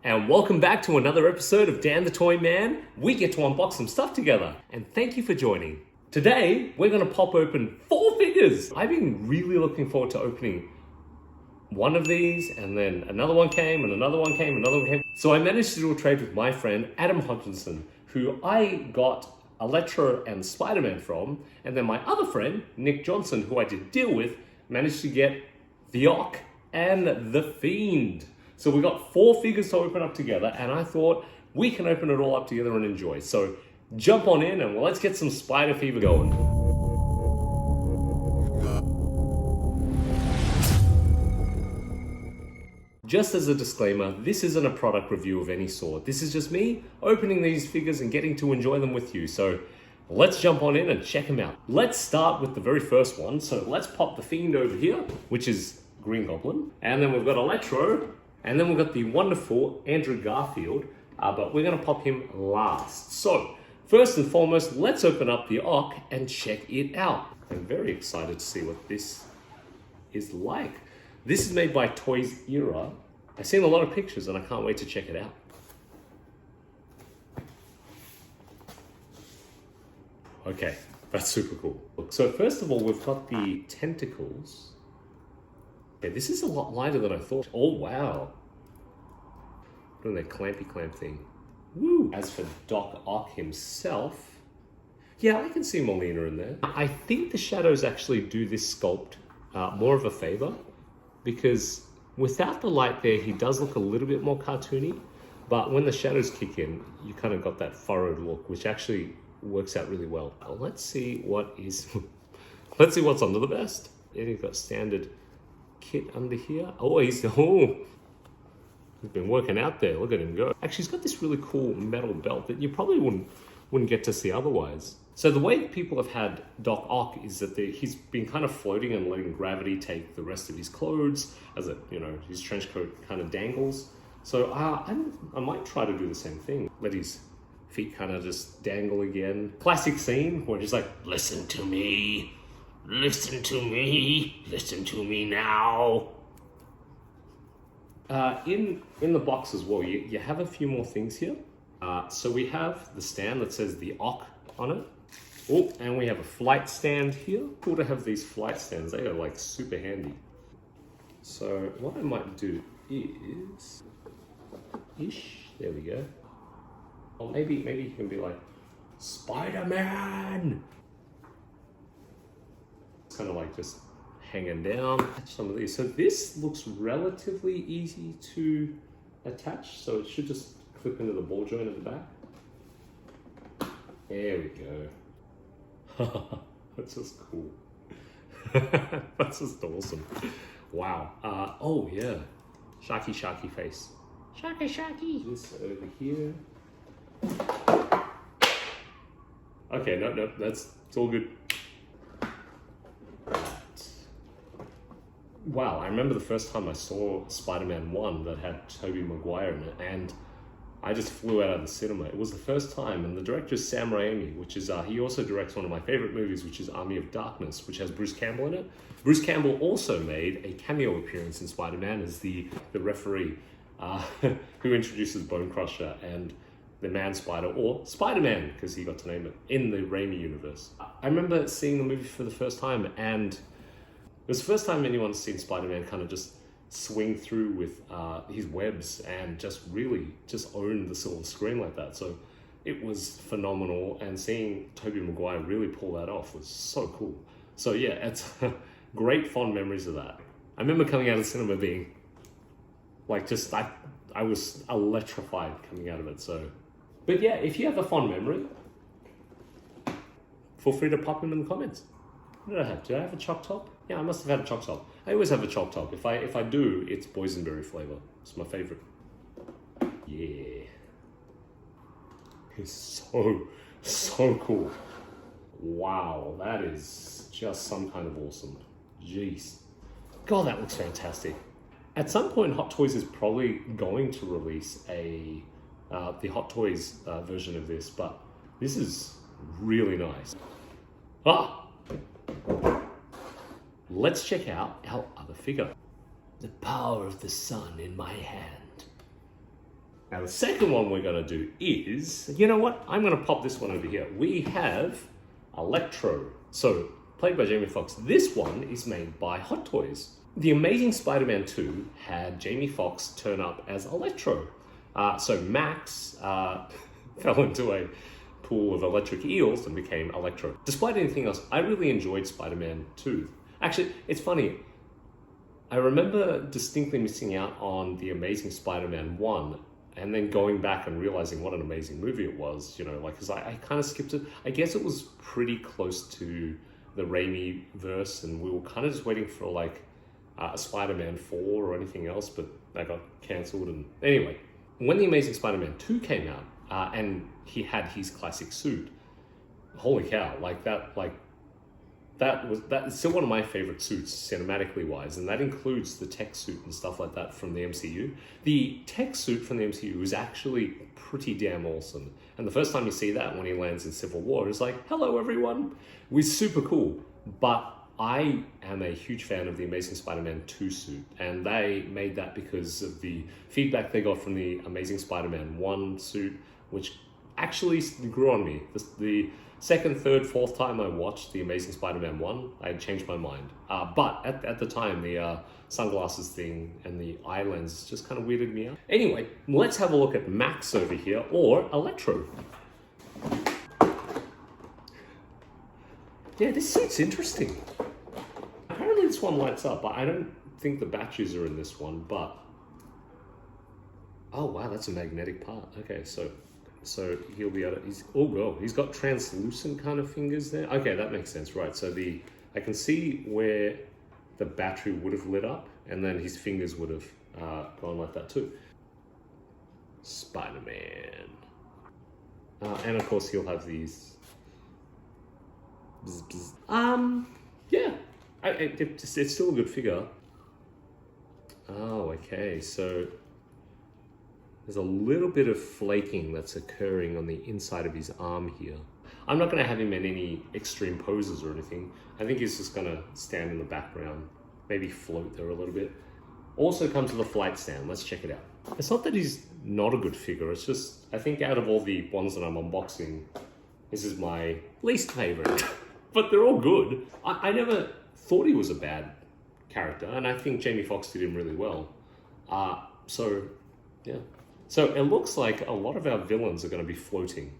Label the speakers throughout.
Speaker 1: And welcome back to another episode of Dan the Toy Man. We get to unbox some stuff together, and thank you for joining. Today, we're going to pop open 4 figures. I've been really looking forward to opening one of these, and then another one came, and another one came, another one came. So I managed to do a trade with my friend, Adam Hodgkinson, who I got Electro and Spider-Man from, and then my other friend, Nick Johnson, who I did deal with, managed to get Doc Ock and the Fiend. So we got 4 figures to open up together, and I thought we can open it all up together and enjoy. So jump on in and let's get some spider fever going. Just as a disclaimer, this isn't a product review of any sort. This is just me opening these figures and getting to enjoy them with you. So let's jump on in and check them out. Let's start with the very first one. So let's pop the Fiend over here, which is Green Goblin. And then we've got Electro. And then we've got the wonderful Andrew Garfield, but we're gonna pop him last. So first and foremost, let's open up the Ock and check it out. I'm very excited to see what this is like. This is made by Toys Era. I've seen a lot of pictures and I can't wait to check it out. Okay, that's super cool. So first of all, we've got the tentacles. Okay, this is a lot lighter than I thought. Oh, wow. Doing that clampy clamp thing. Woo! As for Doc Ock himself, yeah, I can see Molina in there. I think the shadows actually do this sculpt more of a favor, because without the light there, he does look a little bit more cartoony, but when the shadows kick in, you kind of got that furrowed look, which actually works out really well. Let's see what is, let's see what's under the vest. Yeah, you've got standard kit under here. Oh, he's been working out there. Look at him go. Actually, he's got this really cool metal belt that you probably wouldn't get to see otherwise. So the way people have had Doc Ock is that he's been kind of floating and letting gravity take the rest of his clothes as his trench coat kind of dangles. So I might try to do the same thing. Let his feet kind of just dangle again. Classic scene where he's like, listen to me. Listen to me. Listen to me now. In the box as well, you have a few more things here. So we have the stand that says the Ock on it. Oh, and we have a flight stand here. Cool to have these flight stands. They are like super handy. So what I might do is, there we go. Or maybe you can be like, Spider-Man! It's kind of like just hanging down. Attach some of these. So this looks relatively easy to attach. So it should just clip into the ball joint at the back. There we go. That's just cool. That's just awesome. Wow. Oh yeah. Sharky face. Sharky. This over here. Okay, no, it's all good. Wow, I remember the first time I saw Spider-Man 1 that had Tobey Maguire in it, and I just flew out of the cinema. It was the first time, and the director is Sam Raimi, which is, he also directs one of my favorite movies, which is Army of Darkness, which has Bruce Campbell in it. Bruce Campbell also made a cameo appearance in Spider-Man as the referee who introduces Bone Crusher and the Man Spider, or Spider-Man, because he got to name it, in the Raimi universe. I remember seeing the movie for the first time, and it was the first time anyone's seen Spider-Man kind of just swing through with his webs and just really just own the silver screen like that. So it was phenomenal, and seeing Tobey Maguire really pull that off was so cool. So yeah, it's great fond memories of that. I remember coming out of the cinema being like, just, I was electrified coming out of it. So, but yeah, if you have a fond memory, feel free to pop them in the comments. What did I have? Did I have a choc top? Yeah, I must have had a choc top. I always have a choc top. If I do, it's boysenberry flavor. It's my favorite. Yeah. It's so cool. Wow, that is just some kind of awesome. Jeez. God, that looks fantastic. At some point, Hot Toys is probably going to release the Hot Toys version of this, but this is really nice. Let's check out our other figure. The power of the sun in my hand. Now the second one we're gonna do is, you know what? I'm gonna pop this one over here. We have Electro. So, played by Jamie Foxx. This one is made by Hot Toys. The Amazing Spider-Man 2 had Jamie Foxx turn up as Electro. So Max fell into a pool of electric eels and became Electro. Despite anything else, I really enjoyed Spider-Man 2. Actually, it's funny. I remember distinctly missing out on The Amazing Spider-Man 1 and then going back and realizing what an amazing movie it was, you know, like, because I kind of skipped it. I guess it was pretty close to the Raimi verse, and we were kind of just waiting for like a Spider-Man 4 or anything else, but that got cancelled. And anyway, when The Amazing Spider-Man 2 came out, and he had his classic suit, holy cow, that's still one of my favorite suits cinematically wise, and that includes the tech suit and stuff like that from the MCU. The tech suit from the MCU is actually pretty damn awesome, and the first time you see that when he lands in Civil War is like, hello everyone, was super cool. But I am a huge fan of the Amazing Spider-Man 2 suit, and they made that because of the feedback they got from the Amazing Spider-Man 1 suit, which actually grew on me. The second, third, fourth time I watched The Amazing Spider-Man 1, I changed my mind. But at the time, the sunglasses thing and the eye lens just kind of weirded me out. Anyway, let's have a look at Max over here, or Electro. Yeah, this suit's interesting. Apparently this one lights up, but I don't think the batteries are in this one, but... Oh wow, that's a magnetic part. Okay, so he'll be able to, he's got translucent kind of fingers there. Okay, that makes sense, right. So I can see where the battery would have lit up, and then his fingers would have gone like that too. Spider-Man. And of course he'll have these... Bzz, bzz. Yeah, it's still a good figure. Oh, okay, so there's a little bit of flaking that's occurring on the inside of his arm here. I'm not going to have him in any extreme poses or anything. I think he's just going to stand in the background, maybe float there a little bit. Also comes with a flight stand. Let's check it out. It's not that he's not a good figure. It's just, I think out of all the ones that I'm unboxing, this is my least favorite. But they're all good. I never thought he was a bad character, and I think Jamie Foxx did him really well. So, yeah. So it looks like a lot of our villains are going to be floating.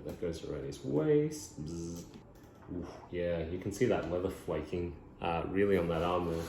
Speaker 1: That goes around his waist. Oof, yeah, you can see that leather flaking really on that arm there.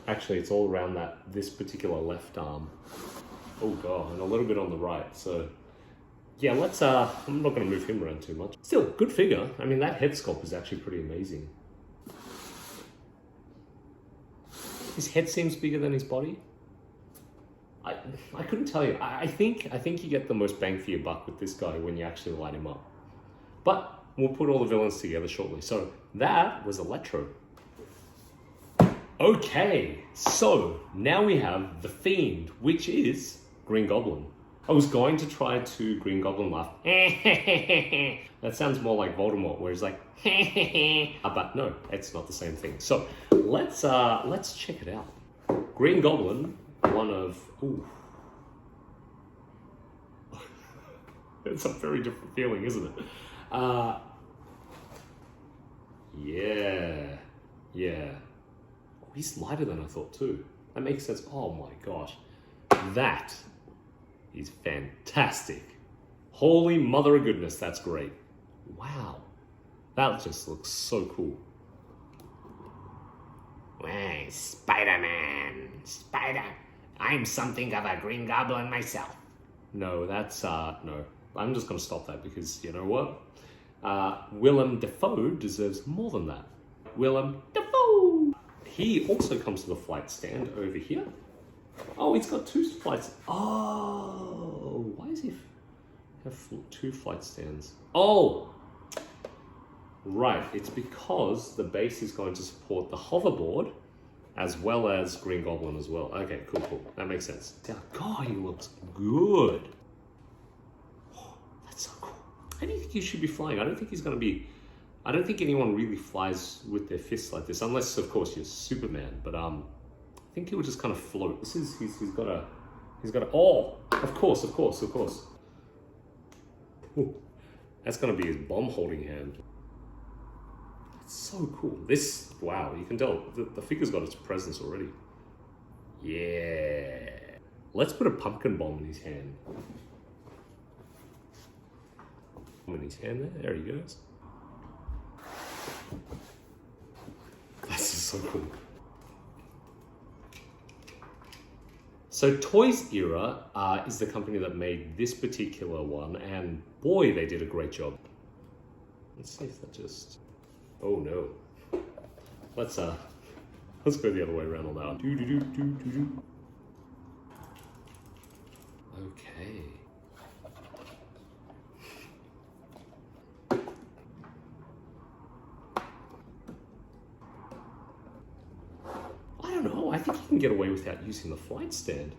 Speaker 1: Actually, it's all around this particular left arm. Oh god, and a little bit on the right. So yeah, let's I'm not going to move him around too much. Still, good figure. I mean, that head sculpt is actually pretty amazing. His head seems bigger than his body. I couldn't tell you. I think you get the most bang for your buck with this guy when you actually light him up. But we'll put all the villains together shortly. So that was Electro. Okay, so now we have the Fiend, which is Green Goblin. I was going to try to Green Goblin laugh. That sounds more like Voldemort, where he's like, but no, it's not the same thing. So let's check it out. Green Goblin, one of, ooh. It's a very different feeling, isn't it? Yeah. Oh, he's lighter than I thought too. That makes sense. Oh my gosh. That is fantastic. Holy mother of goodness, that's great. Wow. That just looks so cool.
Speaker 2: Hey, Spider-Man. I'm something of a Green Goblin myself.
Speaker 1: No, that's, no. I'm just going to stop that because, you know what? Willem Dafoe deserves more than that. Willem Dafoe! He also comes to the flight stand over here. Oh, he's got two flights. Oh, why does he have two flight stands? Oh! Right, it's because the base is going to support the hoverboard as well as Green Goblin as well. Okay, cool. That makes sense. Yeah, God, he looks good. Oh, that's so cool. How do you think he should be flying? I don't think he's going to be... I don't think anyone really flies with their fists like this, unless, of course, you're Superman. But I think he would just kind of float. He's got He's got a... Oh! Of course. Ooh, that's gonna be his bomb holding hand. It's so cool. This... Wow, you can tell the figure's got its presence already. Yeah. Let's put a pumpkin bomb in his hand. In his hand there he goes. That's just so cool. So Toys Era is the company that made this particular one, and boy, they did a great job. Let's see if that just... Oh no. Let's go the other way around on that one. Okay. I don't know, I think you can get away without using the flight stand.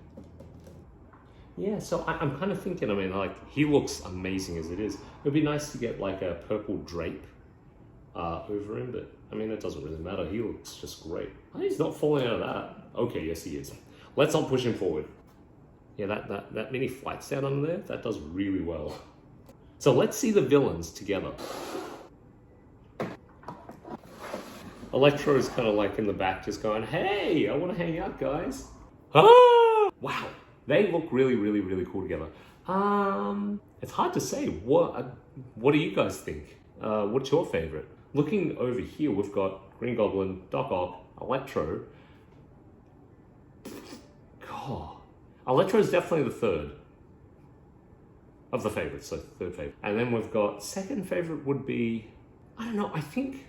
Speaker 1: Yeah, so I'm kind of thinking, I mean, like, he looks amazing as it is. It'd be nice to get like a purple drape over him, but I mean, it doesn't really matter. He looks just great. Oh, he's not falling out of that. Okay, yes he is. Let's not push him forward. Yeah, that mini flight stand under there, that does really well. So let's see the villains together. Electro is kind of like in the back just going, hey, I want to hang out, guys. Ah! Wow, they look really cool together. It's hard to say. What do you guys think? What's your favorite? Looking over here, we've got Green Goblin, Doc Ock, Electro. God. Electro is definitely the third of the favorites, so third favorite. And then we've got second favorite would be, I don't know, I think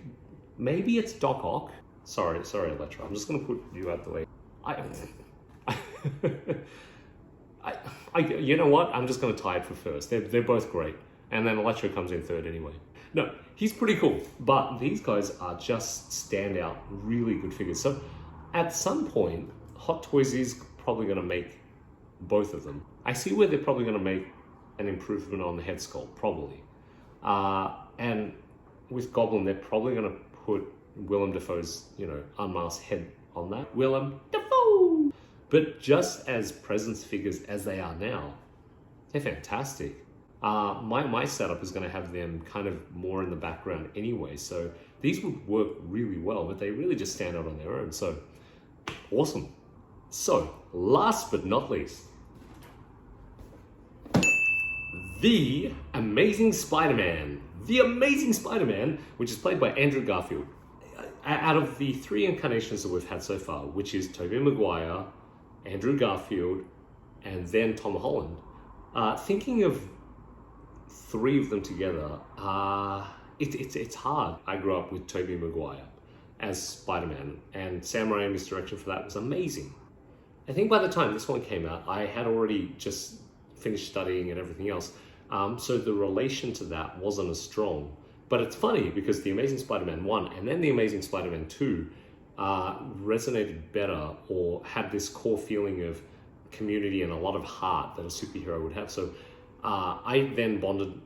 Speaker 1: maybe it's Doc Ock. Sorry, Electro. I'm just gonna put you out the way. You know what? I'm just gonna tie it for first. They're both great, and then Electro comes in third anyway. No, he's pretty cool, but these guys are just standout, really good figures. So at some point, Hot Toys is probably gonna make both of them. I see where they're probably going to make an improvement on the head sculpt, probably. And with Goblin, they're probably going to put Willem Dafoe's, unmasked head on that. Willem Dafoe! But just as presence figures as they are now, they're fantastic. My setup is going to have them kind of more in the background anyway, so these would work really well, but they really just stand out on their own, so awesome. So, last but not least, the Amazing Spider-Man. The Amazing Spider-Man, which is played by Andrew Garfield. Out of the three incarnations that we've had so far, which is Tobey Maguire, Andrew Garfield, and then Tom Holland, thinking of three of them together, it's hard. I grew up with Tobey Maguire as Spider-Man, and Sam Raimi's direction for that was amazing. I think by the time this one came out, I had already just finished studying and everything else, so the relation to that wasn't as strong. But it's funny because The Amazing Spider-Man 1 and then The Amazing Spider-Man 2 resonated better, or had this core feeling of community and a lot of heart that a superhero would have. So I then bonded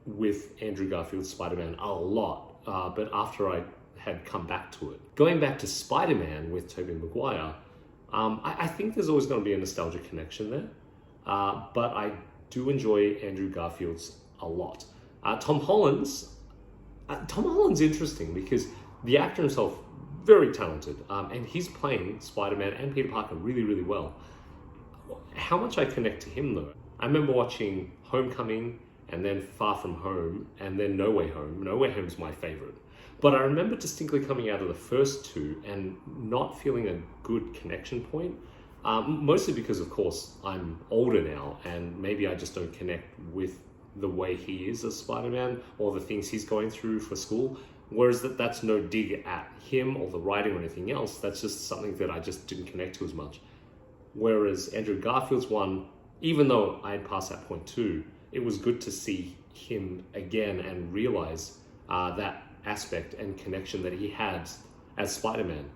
Speaker 1: with Andrew Garfield's Spider-Man a lot, but after I had come back to it. Going back to Spider-Man with Tobey Maguire, I think there's always going to be a nostalgic connection there, but I do enjoy Andrew Garfield's a lot. Tom Holland's interesting because the actor himself, very talented, and he's playing Spider-Man and Peter Parker really well. How much I connect to him though, I remember watching Homecoming and then Far From Home and then No Way Home. No Way Home's my favorite. But I remember distinctly coming out of the first two and not feeling a good connection point, mostly because, of course, I'm older now and maybe I just don't connect with the way he is as Spider-Man or the things he's going through for school. Whereas that's no dig at him or the writing or anything else. That's just something that I just didn't connect to as much. Whereas Andrew Garfield's one, even though I had passed that point too, it was good to see him again and realize that aspect and connection that he had as Spider-Man.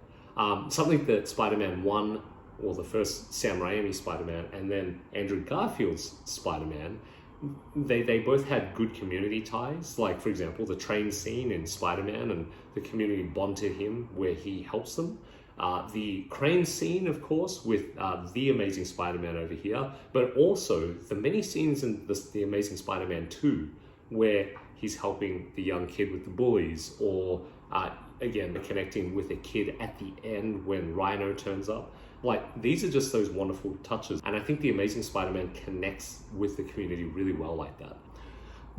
Speaker 1: Something that Spider-Man 1, or the first Sam Raimi Spider-Man, and then Andrew Garfield's Spider-Man, they both had good community ties. Like, for example, the train scene in Spider-Man and the community bond to him where he helps them. The crane scene, of course, with The Amazing Spider-Man over here, but also the many scenes in The Amazing Spider-Man 2 where he's helping the young kid with the bullies, or again, connecting with a kid at the end when Rhino turns up. Like, these are just those wonderful touches, and I think The Amazing Spider-Man connects with the community really well like that.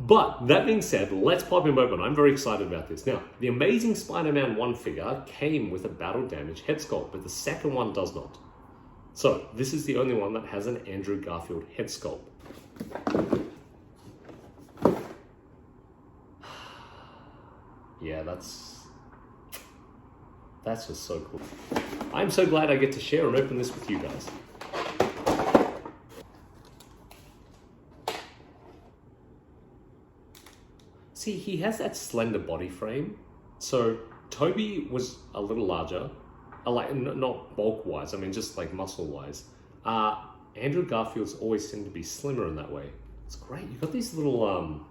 Speaker 1: But that being said, let's pop him open. I'm very excited about this. Now, the Amazing Spider-Man 1 figure came with a battle damage head sculpt, but the second one does not. So this is the only one that has an Andrew Garfield head sculpt. Yeah, that's just so cool. I'm so glad I get to share and open this with you guys. See, he has that slender body frame. So Toby was a little larger, like not bulk-wise, I mean just like muscle-wise. Andrew Garfield's always seemed to be slimmer in that way. It's great. You've got these little,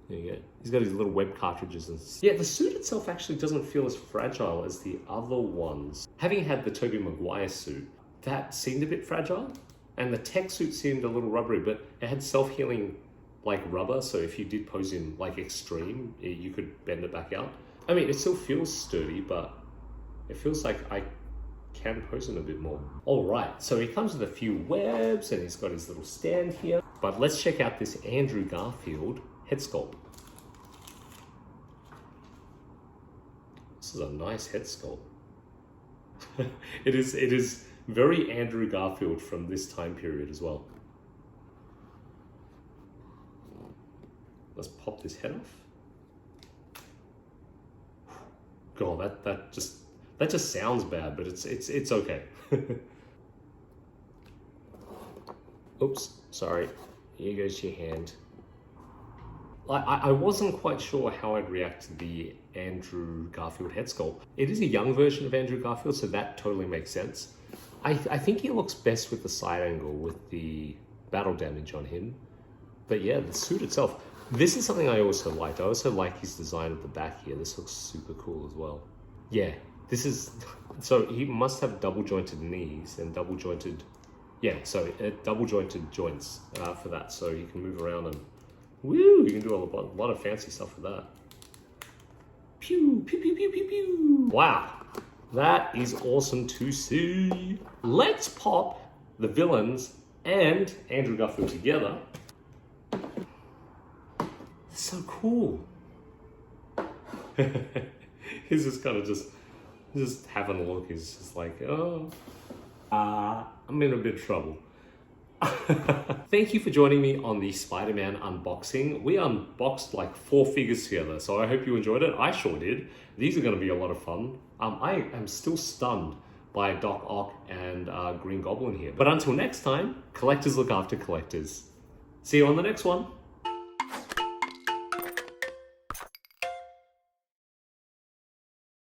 Speaker 1: there you go. He's got his little web cartridges. And yeah, the suit itself actually doesn't feel as fragile as the other ones. Having had the Tobey Maguire suit, that seemed a bit fragile. And the tech suit seemed a little rubbery, but it had self-healing like rubber, so if you did pose in like extreme, you could bend it back out. I mean, it still feels sturdy, but it feels like I can pose in a bit more. All right, so he comes with a few webs and he's got his little stand here. But let's check out this Andrew Garfield head sculpt. This is a nice head sculpt. It is very Andrew Garfield from this time period as well. Let's pop this head off. God, that just sounds bad, but it's okay. Oops, sorry. Here goes your hand. I wasn't quite sure how I'd react to the Andrew Garfield head sculpt. It is a young version of Andrew Garfield, so that totally makes sense. I think he looks best with the side angle, with the battle damage on him. But yeah, the suit itself. This is something I also liked. I also like his design at the back here. This looks super cool as well. Yeah, this is... So he must have double jointed knees and double jointed... Yeah, so double jointed joints for that. So you can move around and... Woo! You can do a lot of fancy stuff with that. Pew, pew, pew, pew, pew, pew. Wow, that is awesome to see. Let's pop the villains and Andrew Garfield together. So cool. He's just kind of just having a look. He's just like, oh, I'm in a bit of trouble. Thank you for joining me on the Spider-Man unboxing. We unboxed like 4 figures together, so I hope you enjoyed it. I sure did. These are going to be a lot of fun. I am still stunned by Doc Ock and Green Goblin here. But until next time, collectors look after collectors. See you on the next one.